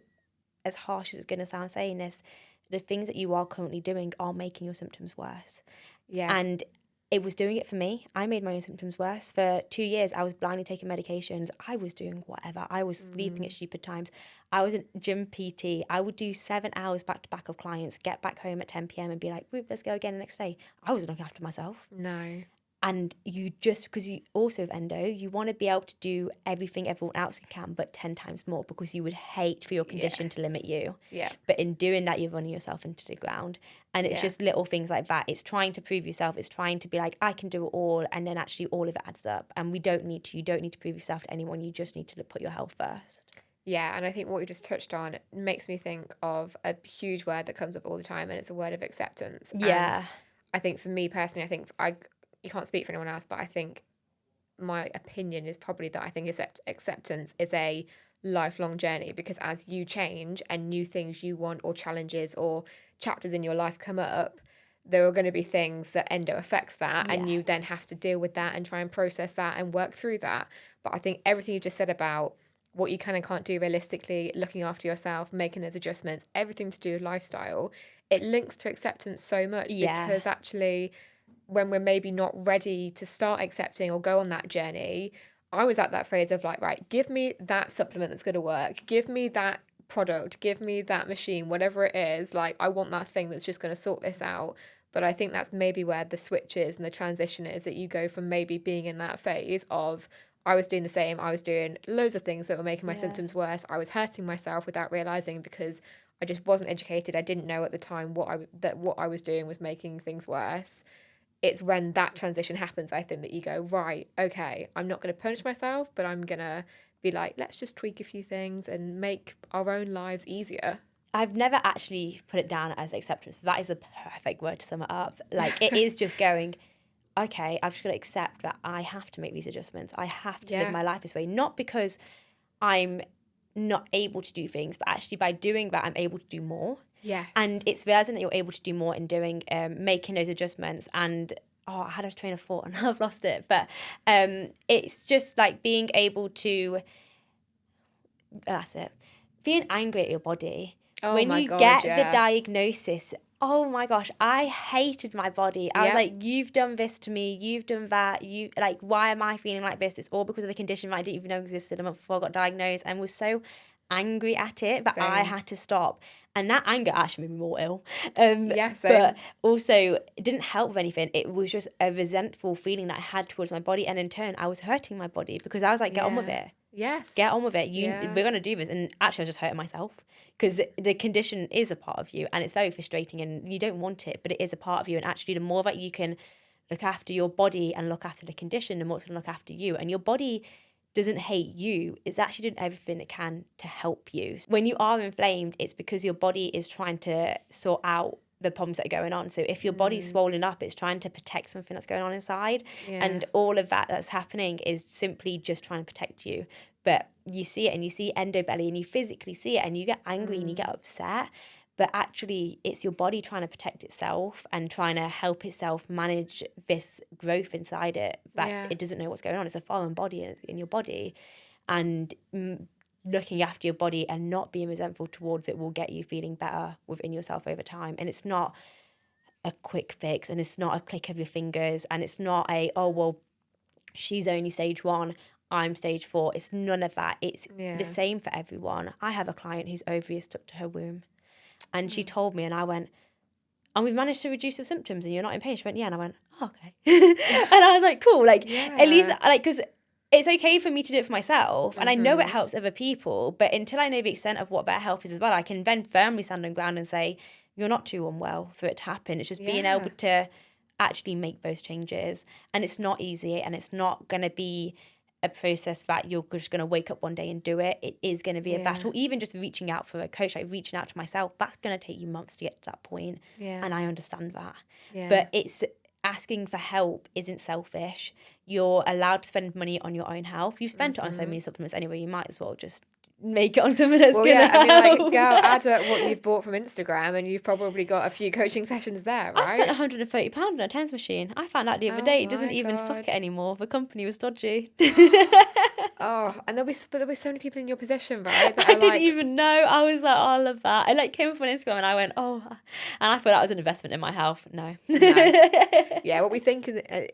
B: as harsh as it's going to sound saying this, the things that you are currently doing are making your symptoms worse.
A: Yeah.
B: And it was doing it for me. I made my own symptoms worse. For 2 years, I was blindly taking medications. I was doing whatever. I was sleeping at stupid times. I was a gym PT. I would do 7 hours back to back of clients, get back home at 10 p.m. and be like, whoop, let's go again the next day. I wasn't looking after myself.
A: No.
B: And you just, because you also have endo, you want to be able to do everything everyone else can, but 10 times more, because you would hate for your condition to limit you.
A: Yeah.
B: But in doing that, you're running yourself into the ground. And it's just little things like that. It's trying to prove yourself. It's trying to be like, I can do it all. And then actually all of it adds up. And you don't need to prove yourself to anyone. You just need to put your health first.
A: Yeah, and I think what you just touched on makes me think of a huge word that comes up all the time, and it's a word of acceptance.
B: Yeah.
A: And I think for me personally, you can't speak for anyone else, but I think my opinion is probably that I think acceptance is a lifelong journey, because as you change and new things you want or challenges or chapters in your life come up, there are going to be things that endo affects that, and you then have to deal with that and try and process that and work through that. But I think everything you just said about what you can and can't do realistically, looking after yourself, making those adjustments, everything to do with lifestyle, it links to acceptance so much, because actually when we're maybe not ready to start accepting or go on that journey, I was at that phase of like, right, give me that supplement that's going to work, give me that product, give me that machine, whatever it is, like I want that thing that's just going to sort this out. But I think that's maybe where the switch is and the transition is, that you go from maybe being in that phase of, I was doing the same, I was doing loads of things that were making my symptoms worse, I was hurting myself without realising, because I just wasn't educated, I didn't know at the time what I was doing was making things worse. It's when that transition happens, I think, that you go, right, okay, I'm not going to punish myself, but I'm going to be like, let's just tweak a few things and make our own lives easier.
B: I've never actually put it down as acceptance. That is a perfect word to sum it up. Like, it is just going, okay, I've just got to accept that I have to make these adjustments. I have to live my life this way. Not because I'm not able to do things, but actually by doing that, I'm able to do more.
A: Yes.
B: And it's realizing that you're able to do more in doing, making those adjustments. And, I had a train of thought and I've lost it. But it's just like being able to, that's it, being angry at your body.
A: Oh
B: when
A: my
B: you
A: God,
B: get
A: yeah.
B: the diagnosis, oh my gosh, I hated my body. I was like, you've done this to me, you've done that, you like, why am I feeling like this? It's all because of a condition that I didn't even know existed a month before I got diagnosed, and was so angry at it that I had to stop. And that anger actually made me more ill. But also, it didn't help with anything. It was just a resentful feeling that I had towards my body, and in turn, I was hurting my body, because I was like, get on with it.
A: Yes.
B: Get on with it. We're going to do this. And actually, I was just hurting myself, because the condition is a part of you, and it's very frustrating, and you don't want it, but it is a part of you. And actually, the more that you can look after your body and look after the condition, the more it's going to look after you. And your body doesn't hate you. It's actually doing everything it can to help you. When you are inflamed, it's because your body is trying to sort out the problems that are going on. So if your body's swollen up, it's trying to protect something that's going on inside. And all of that that's happening is simply just trying to protect you. But you see it, and you see endobelly, and you physically see it, and you get angry and you get upset. But actually, it's your body trying to protect itself and trying to help itself manage this growth inside it that it doesn't know what's going on. It's a foreign body in your body. And looking after your body and not being resentful towards it will get you feeling better within yourself over time. And it's not a quick fix, and it's not a click of your fingers, and it's not a, oh, well, she's only stage 1, I'm stage 4. It's none of that. It's the same for everyone. I have a client whose ovary is stuck to her womb. And she told me, and I went, and we've managed to reduce your symptoms, and you're not in pain. She went, yeah. And I went, oh, okay. And I was like, cool. Like, at least, like, because it's okay for me to do it for myself. And I know it helps other people. But until I know the extent of what better health is as well, I can then firmly stand on ground and say, you're not too unwell for it to happen. It's just being able to actually make those changes. And it's not easy, and it's not going to be a process that you're just going to wake up one day and do it. It is going to be a battle. Even just reaching out for a coach, like reaching out to myself, that's going to take you months to get to that point. And I understand that. But it's asking for help isn't selfish. You're allowed to spend money on your own health. You've spent it on so many supplements anyway, you might as well just make it on something that's going to help.
A: I mean, like, girl, add up what you've bought from Instagram, and you've probably got a few coaching sessions there, right?
B: I spent £130 on a TENS machine. I found out the other day it doesn't even stock it anymore. The company was dodgy.
A: And there'll be so many people in your position, right? That
B: I didn't even know. I was like, oh, I love that. I came up on Instagram, and I went, oh, and I thought that was an investment in my health. No.
A: Yeah, what we think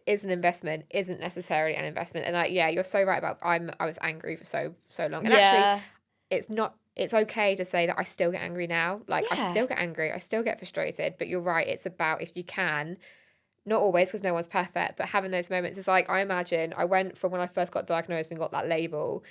A: is an investment isn't necessarily an investment. And you're so right about I was angry for so long. And actually, it's okay to say that I still get angry now. Like, I still get angry, I still get frustrated, but you're right, it's about, if you can, not always, because no one's perfect, but having those moments is like, I imagine I went from when I first got diagnosed and got that label,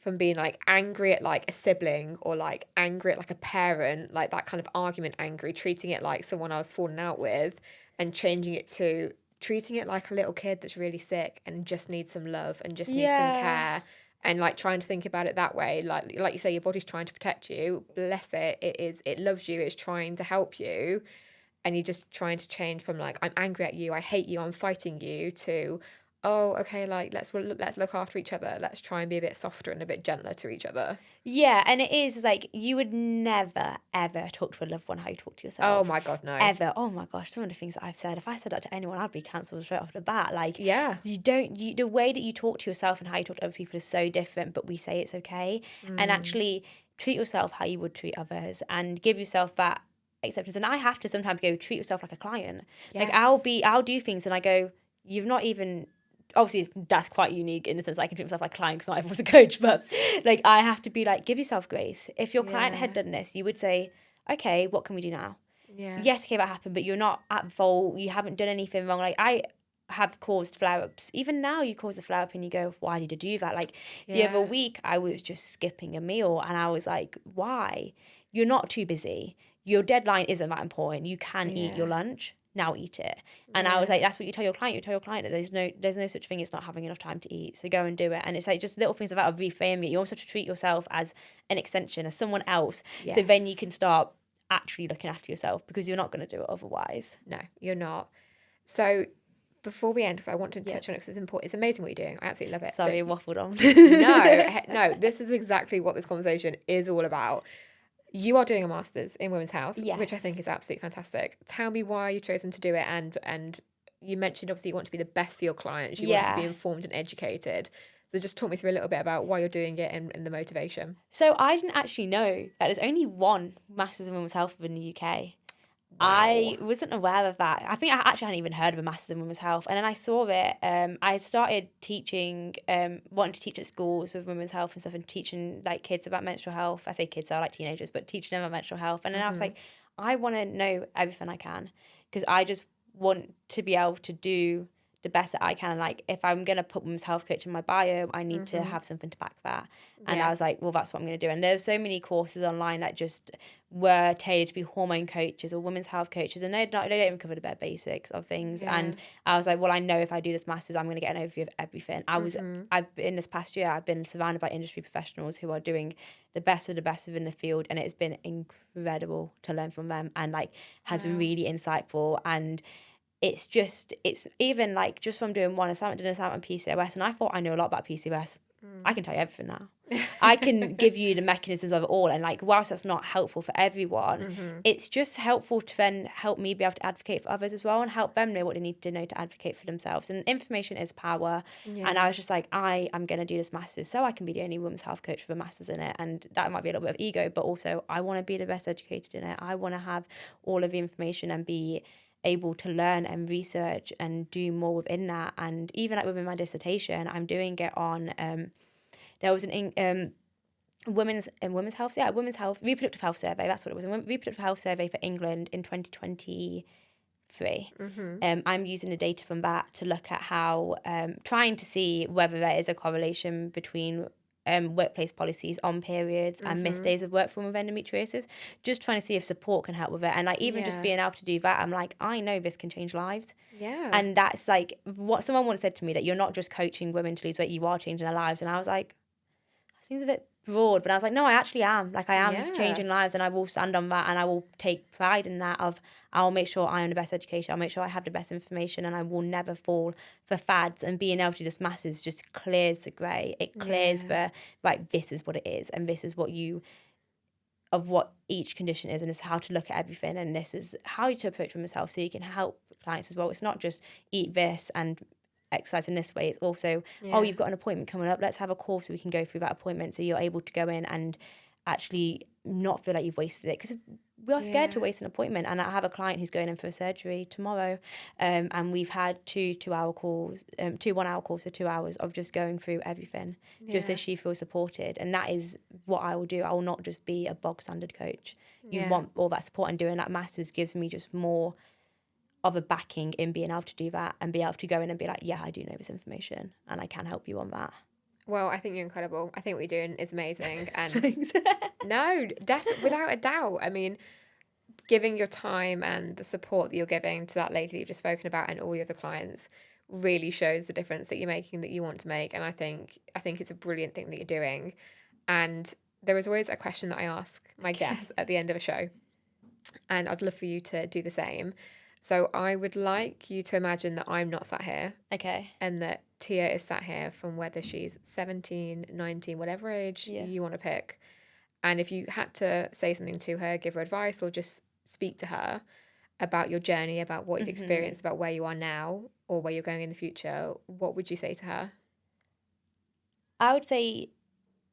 A: from being like angry at like a sibling or like angry at like a parent, like that kind of argument angry, treating it like someone I was falling out with, and changing it to treating it like a little kid that's really sick and just needs some love and just needs some care, and like trying to think about it that way, like you say, your body's trying to protect you, bless it, it loves you, it's trying to help you, and you're just trying to change from like, I'm angry at you, I hate you, I'm fighting you, to, oh, okay, like let's look after each other, let's try and be a bit softer and a bit gentler to each other.
B: Yeah, and it is like, you would never ever talk to a loved one how you talk to yourself.
A: Oh my God, no.
B: Ever. Oh my gosh, some of the things that I've said, if I said that to anyone, I'd be cancelled straight off the bat. Like,
A: yeah,
B: the way that you talk to yourself and how you talk to other people is so different, but we say it's okay. And actually treat yourself how you would treat others, and give yourself that acceptance. And I have to sometimes go, treat yourself like a client. Yes. Like, I'll do things and I go, you've not even, obviously that's quite unique in the sense I can treat myself like a client because not everyone's a coach, but like, I have to be like, give yourself grace. If your client had done this, you would say, okay, what can we do now? Yes, okay, that happened, but you're not at fault, you haven't done anything wrong. Like, I have caused flare-ups. Even now you cause a flare-up and you go, why did you do that? Like, the other week I was just skipping a meal and I was like, why? You're not too busy, your deadline isn't that important, you can eat your lunch, now eat it. And I was like, that's what you tell your client. You tell your client that there's no such thing as not having enough time to eat, so go and do it. And it's like just little things about reframing it. You also have to treat yourself as an extension, as someone else. So then you can start actually looking after yourself, because you're not going to do it otherwise.
A: No, you're not. So before we end, because I want to touch on it because it's important, it's amazing what you're doing, I absolutely love it.
B: Sorry, waffled on.
A: no, this is exactly what this conversation is all about. You are doing a master's in women's health, which I think is absolutely fantastic. Tell me why you've chosen to do it, and you mentioned obviously you want to be the best for your clients, you want to be informed and educated. So just talk me through a little bit about why you're doing it and the motivation.
B: So I didn't actually know that there's only one Masters in Women's Health in the UK. Wow. I wasn't aware of that. I think I actually hadn't even heard of a Masters in Women's Health. And then I saw it. I started teaching, wanting to teach at schools with women's health and stuff, and teaching like kids about menstrual health. I say kids, I like teenagers, but teaching them about menstrual health. And then I was like, I want to know everything I can, because I just want to be able to do the best that I can. And like, if I'm going to put women's health coach in my bio, I need to have something to back that. And I was like, well, that's what I'm going to do. And there's so many courses online that just were tailored to be hormone coaches or women's health coaches, and they don't even cover the bare basics of things. And I was like, well, I know if I do this master's, I'm going to get an overview of everything. In this past year, I've been surrounded by industry professionals who are doing the best of the best within the field, and it's been incredible to learn from them, and like has been really insightful. And it's even like just from doing one assignment, did an assignment on PCOS, and I thought I know a lot about PCOS. I can tell you everything now. I can give you the mechanisms of it all, and like, whilst that's not helpful for everyone, it's just helpful to then help me be able to advocate for others as well, and help them know what they need to know to advocate for themselves. And information is power. And I was just like, I am going to do this master's so I can be the only women's health coach with a master's in it. And that might be a little bit of ego, but also I want to be the best educated in it. I want to have all of the information and be able to learn and research and do more within that. And even like within my dissertation, I'm doing it on there was an women's health reproductive health survey, that's what it was, a reproductive health survey for England in 2023. I'm using the data from that to look at how trying to see whether there is a correlation between workplace policies on periods and missed days of work for women with endometriosis, just trying to see if support can help with it. And like, even just being able to do that, I'm like, I know this can change lives. And that's like what someone once said to me, that you're not just coaching women to lose weight, you are changing their lives. And I was like, that seems a bit broad, but I was like, no, I actually am. Like, I am changing lives, and I will stand on that, and I will take pride in that. I'll make sure I am the best educator, I'll make sure I have the best information, and I will never fall for fads. And being able to do this masses just clears the grey. It clears the, like, this is what it is, and this is what each condition is, and this is how to look at everything, and this is how to approach women's health, so you can help clients as well. It's not just eat this and exercise in this way, it's also oh, you've got an appointment coming up, let's have a call so we can go through that appointment, so you're able to go in and actually not feel like you've wasted it, because we are scared to waste an appointment. And I have a client who's going in for a surgery tomorrow, and we've had two 1 hour calls, so 2 hours of just going through everything, just so she feels supported. And that is what I will do. I will not just be a bog standard coach. You want all that support, and doing that masters gives me just more of a backing in being able to do that and be able to go in and be like, yeah, I do know this information and I can help you on that.
A: Well, I think you're incredible. I think what you're doing is amazing. And
B: Thanks.
A: no, definitely, without a doubt. I mean, giving your time and the support that you're giving to that lady that you've just spoken about and all your other clients really shows the difference that you're making, that you want to make. And I think it's a brilliant thing that you're doing. And there is always a question that I ask my guests at the end of a show. And I'd love for you to do the same. So I would like you to imagine that I'm not sat here.
B: Okay.
A: And that Tia is sat here from whether she's 17, 19, whatever age you want to pick. And if you had to say something to her, give her advice or just speak to her about your journey, about what you've experienced, about where you are now or where you're going in the future, what would you say to her?
B: I would say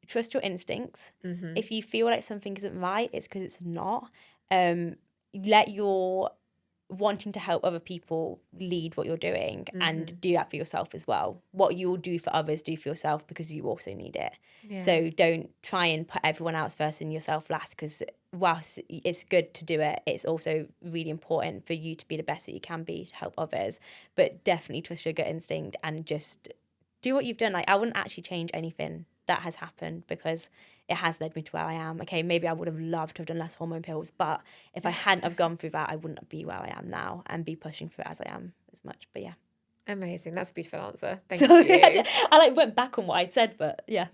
B: trust your instincts. If you feel like something isn't right, it's because it's not. Let your wanting to help other people lead what you're doing and do that for yourself as well. What you will do for others, do for yourself because you also need it. Yeah. So don't try and put everyone else first and yourself last, because whilst it's good to do it, it's also really important for you to be the best that you can be to help others. But definitely trust your gut instinct and just do what you've done. Like, I wouldn't actually change anything that has happened because it has led me to where I am. Okay, maybe I would have loved to have done less hormone pills, but if I hadn't have gone through that, I wouldn't be where I am now and be pushing through it as I am as much. But yeah.
A: Amazing. That's a beautiful answer. Thank you.
B: I went back on what I'd said, but yeah.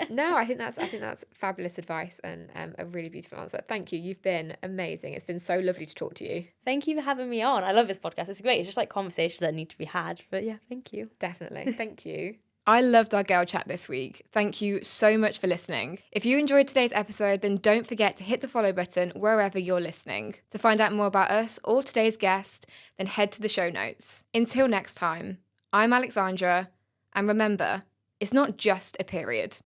A: No, I think that's fabulous advice and a really beautiful answer. Thank you. You've been amazing. It's been so lovely to talk to you.
B: Thank you for having me on. I love this podcast. It's great. It's just like conversations that need to be had. But yeah, thank you.
A: Definitely. Thank you.
C: I loved our girl chat this week. Thank you so much for listening. If you enjoyed today's episode, then don't forget to hit the follow button wherever you're listening. To find out more about us or today's guest, then head to the show notes. Until next time, I'm Alexandra, and remember, it's not just a period.